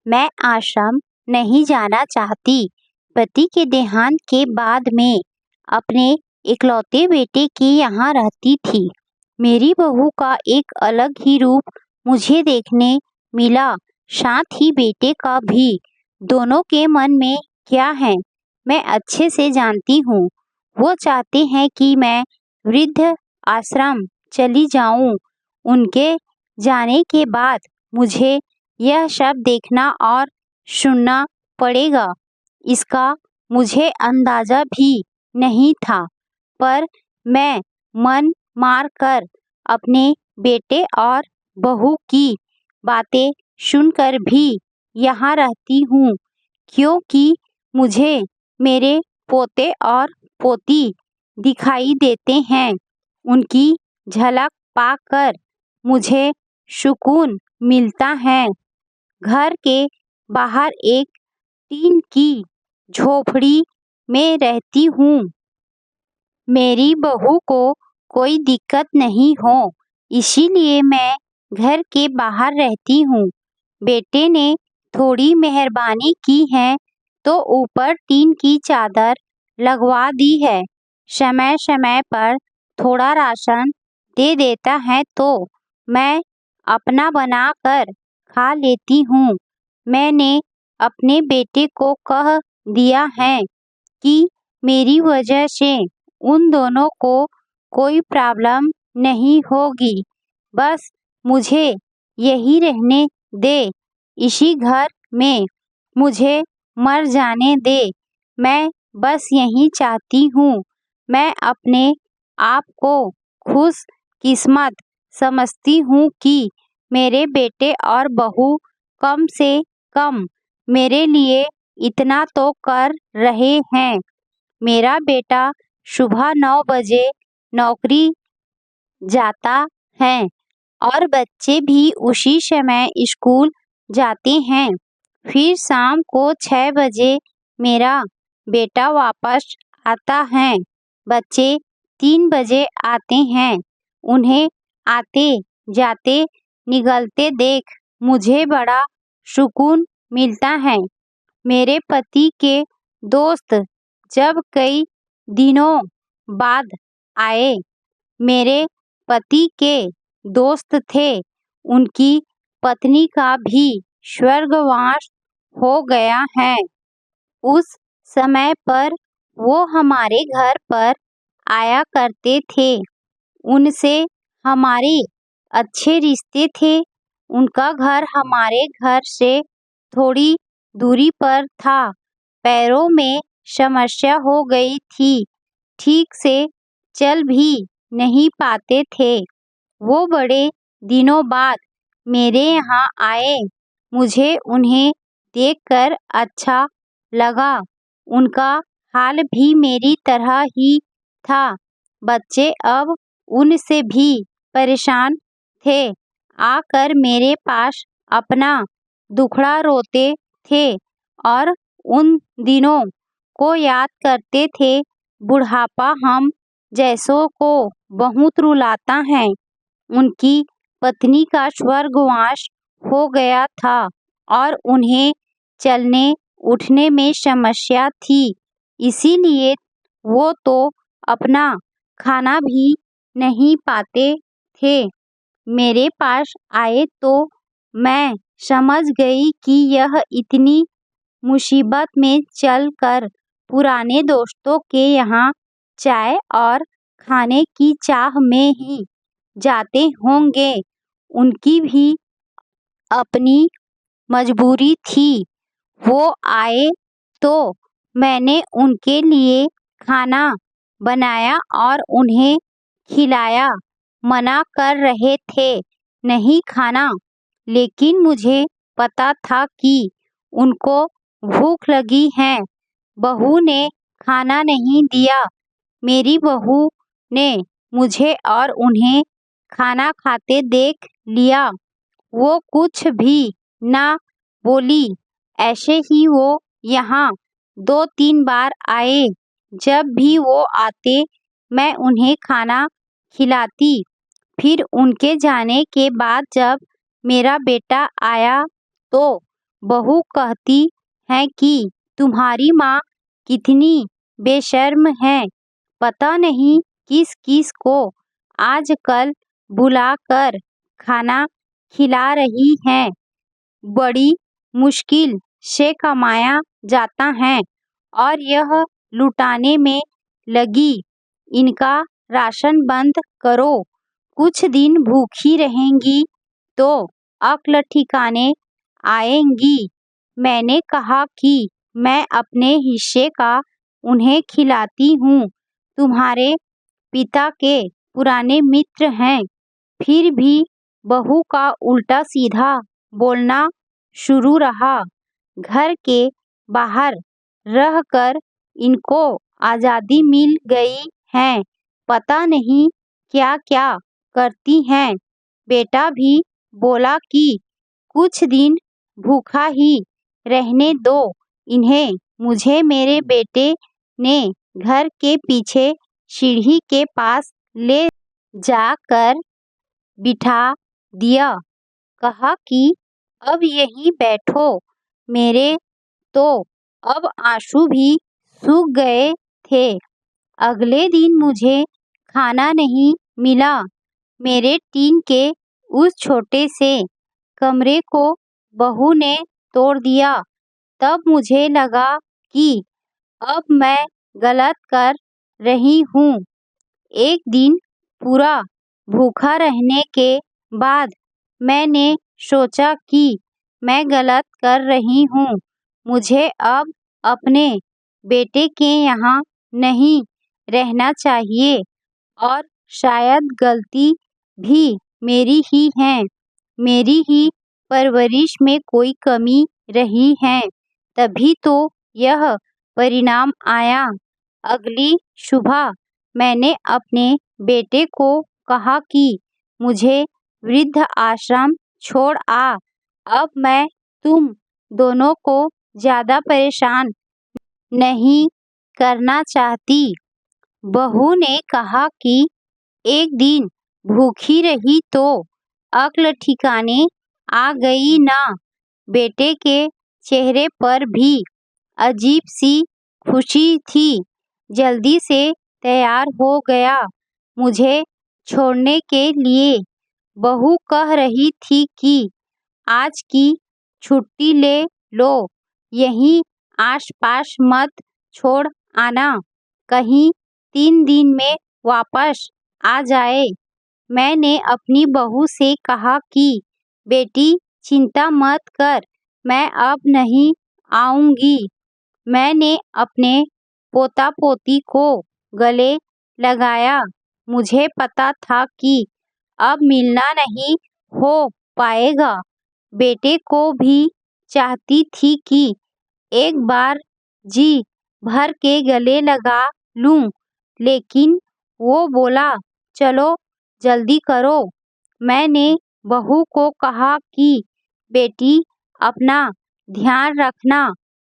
मैं आश्रम नहीं जाना चाहती। पति के देहांत के बाद मैं अपने इकलौते बेटे के यहाँ रहती थी। मेरी बहू का एक अलग ही रूप मुझे देखने मिला, साथ ही बेटे का भी। दोनों के मन में क्या है मैं अच्छे से जानती हूँ। वो चाहते हैं कि मैं वृद्ध आश्रम चली जाऊँ। उनके जाने के बाद मुझे यह सब देखना और सुनना पड़ेगा, इसका मुझे अंदाजा भी नहीं था। पर मैं मन मार कर अपने बेटे और बहू की बातें सुनकर भी यहाँ रहती हूँ, क्योंकि मुझे मेरे पोते और पोती दिखाई देते हैं। उनकी झलक पाकर मुझे सुकून मिलता है। घर के बाहर एक टीन की झोपड़ी में रहती हूँ। मेरी बहू को कोई दिक्कत नहीं हो, इसीलिए मैं घर के बाहर रहती हूँ। बेटे ने थोड़ी मेहरबानी की है तो ऊपर टीन की चादर लगवा दी है। समय समय पर थोड़ा राशन दे देता है तो मैं अपना बनाकर खा लेती हूँ। मैंने अपने बेटे को कह दिया है कि मेरी वजह से उन दोनों को कोई प्रॉब्लम नहीं होगी। बस मुझे यही रहने दे, इसी घर में मुझे मर जाने दे। मैं बस यही चाहती हूँ। मैं अपने आप को खुश किस्मत समझती हूँ कि मेरे बेटे और बहू कम से कम मेरे लिए इतना तो कर रहे हैं। मेरा बेटा सुबह 9 बजे नौकरी जाता है और बच्चे भी उसी समय स्कूल जाते हैं। फिर शाम को 6 बजे मेरा बेटा वापस आता है। बच्चे 3 बजे आते हैं। उन्हें आते जाते निकलते देख मुझे बड़ा सुकून मिलता है। मेरे पति के दोस्त जब कई दिनों बाद आए, मेरे पति के दोस्त थे, उनकी पत्नी का भी स्वर्गवास हो गया है। उस समय पर वो हमारे घर पर आया करते थे। उनसे हमारे अच्छे रिश्ते थे। उनका घर हमारे घर से थोड़ी दूरी पर था। पैरों में समस्या हो गई थी, ठीक से चल भी नहीं पाते थे। वो बड़े दिनों बाद मेरे यहाँ आए। मुझे उन्हें देखकर अच्छा लगा। उनका हाल भी मेरी तरह ही था। बच्चे अब उनसे भी परेशान थे। आकर मेरे पास अपना दुखड़ा रोते थे और उन दिनों को याद करते थे। बुढ़ापा हम जैसों को बहुत रुलाता है। उनकी पत्नी का स्वर्गवास हो गया था और उन्हें चलने उठने में समस्या थी, इसीलिए वो तो अपना खाना भी नहीं पाते थे। मेरे पास आए तो मैं समझ गई कि यह इतनी मुसीबत में चलकर पुराने दोस्तों के यहाँ चाय और खाने की चाह में ही जाते होंगे। उनकी भी अपनी मजबूरी थी। वो आए तो मैंने उनके लिए खाना बनाया और उन्हें खिलाया। मना कर रहे थे नहीं खाना, लेकिन मुझे पता था कि उनको भूख लगी है। बहू ने खाना नहीं दिया। मेरी बहू ने मुझे और उन्हें खाना खाते देख लिया। वो कुछ भी ना बोली। ऐसे ही वो यहाँ 2-3 बार आए। जब भी वो आते मैं उन्हें खाना खिलाती। फिर उनके जाने के बाद जब मेरा बेटा आया तो बहू कहती है कि तुम्हारी माँ कितनी बेशर्म है, पता नहीं किस किस को आजकल बुलाकर खाना खिला रही है। बड़ी मुश्किल से कमाया जाता है और यह लुटाने में लगी। इनका राशन बंद करो, कुछ दिन भूखी रहेंगी तो अक्ल ठिकाने आएंगी। मैंने कहा कि मैं अपने हिस्से का उन्हें खिलाती हूँ, तुम्हारे पिता के पुराने मित्र हैं। फिर भी बहू का उल्टा सीधा बोलना शुरू रहा। घर के बाहर रहकर इनको आज़ादी मिल गई है, पता नहीं क्या क्या करती हैं। बेटा भी बोला कि कुछ दिन भूखा ही रहने दो इन्हें। मुझे मेरे बेटे ने घर के पीछे सीढ़ी के पास ले जाकर बिठा दिया। कहा कि अब यहीं बैठो। मेरे तो अब आंसू भी सूख गए थे। अगले दिन मुझे खाना नहीं मिला। मेरे टीन के उस छोटे से कमरे को बहू ने तोड़ दिया। तब मुझे लगा कि अब मैं गलत कर रही हूँ। एक दिन पूरा भूखा रहने के बाद मैंने सोचा कि मैं गलत कर रही हूँ। मुझे अब अपने बेटे के यहाँ नहीं रहना चाहिए और शायद गलती भी मेरी ही है। मेरी ही परवरिश में कोई कमी रही है, तभी तो यह परिणाम आया। अगली सुबह मैंने अपने बेटे को कहा कि मुझे वृद्ध आश्रम छोड़ आ। अब मैं तुम दोनों को ज़्यादा परेशान नहीं करना चाहती। बहू ने कहा कि एक दिन भूखी रही तो अक्ल ठिकाने आ गई ना। बेटे के चेहरे पर भी अजीब सी खुशी थी। जल्दी से तैयार हो गया मुझे छोड़ने के लिए। बहू कह रही थी कि आज की छुट्टी ले लो, यहीं आस-पास मत छोड़ आना, कहीं 3 दिन में वापस आ जाए। मैंने अपनी बहू से कहा कि बेटी चिंता मत कर, मैं अब नहीं आऊँगी। मैंने अपने पोता-पोती को गले लगाया। मुझे पता था कि अब मिलना नहीं हो पाएगा। बेटे को भी चाहती थी कि एक बार जी भर के गले लगा लूं, लेकिन वो बोला, चलो जल्दी करो। मैंने बहू को कहा कि बेटी अपना ध्यान रखना।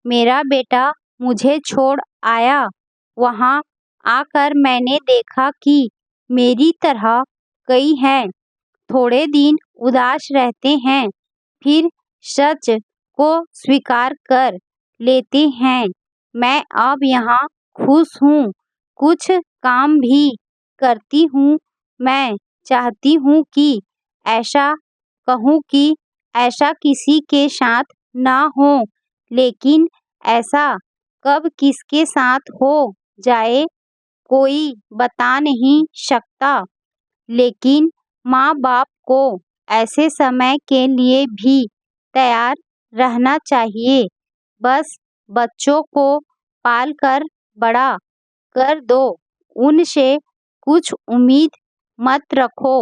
मेरा बेटा मुझे छोड़ आया। वहाँ आकर मैंने देखा कि मेरी तरह कई हैं, थोड़े दिन उदास रहते हैं, फिर सच को स्वीकार कर लेते हैं। मैं अब यहाँ खुश हूँ, कुछ काम भी करती हूँ। मैं चाहती हूँ कि ऐसा कहूँ कि ऐसा किसी के साथ ना हो, लेकिन ऐसा कब किसके साथ हो जाए कोई बता नहीं सकता। लेकिन माँ-बाप को ऐसे समय के लिए भी तैयार रहना चाहिए। बस बच्चों को पाल-कर बड़ा कर दो, उनसे कुछ उम्मीद मत रखो।